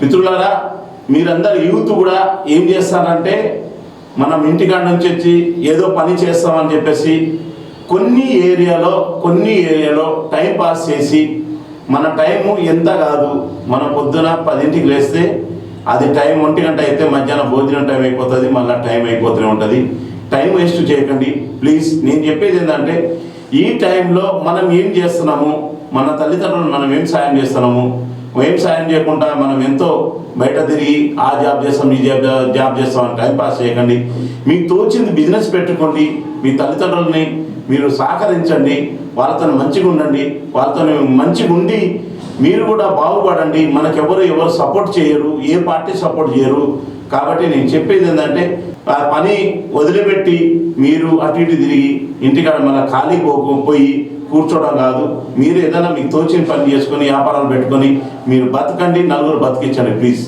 మిత్రులారా, మీరందరు యూత్ కూడా ఏం చేస్తారంటే మనం ఇంటికాడ నుంచి వచ్చి ఏదో పని చేస్తామని చెప్పేసి కొన్ని ఏరియాలో టైం పాస్ చేసి మన టైము ఎంత కాదు, మన పొద్దున 10ంటికి లేస్తే అది టైం 1 గంట అయితే మధ్యాహ్నం భోజనం టైం అయిపోతుంది, మళ్ళీ టైం అయిపోతూనే ఉంటుంది. టైం వేస్ట్ చేయకండి ప్లీజ్. నేను చెప్పేది ఏంటంటే ఈ టైంలో మనం ఏం చేస్తున్నాము, మన తల్లిదండ్రులు మనం ఏం సాయం చేస్తున్నాము, ఏం సాయం చేయకుండా మనం ఎంతో బయట తిరిగి ఆ జాబ్ చేస్తాం ఈ జాబ్ చేస్తామని టైంపాస్ చేయకండి. మీకు తోచింది బిజినెస్ పెట్టుకోండి, మీ తల్లిదండ్రులని మీరు సహకరించండి, వాళ్ళతో మంచిగా ఉండండి, వాళ్ళతో మంచిగా ఉండి మీరు కూడా బాగుపడండి. మనకెవరు సపోర్ట్ చేయరు, ఏ పార్టీ సపోర్ట్ చేయరు. కాబట్టి నేను చెప్పేది ఏంటంటే ఆ పని వదిలిపెట్టి మీరు అటు ఇటు తిరిగి ఇంటికాడ మళ్ళీ ఖాళీ పోయి కూర్చోవడం కాదు. మీరు ఏదైనా మీకు తోచిన పని చేసుకొని వ్యాపారాలు పెట్టుకొని మీరు బతకండి, నలుగురు బతికించండి ప్లీజ్.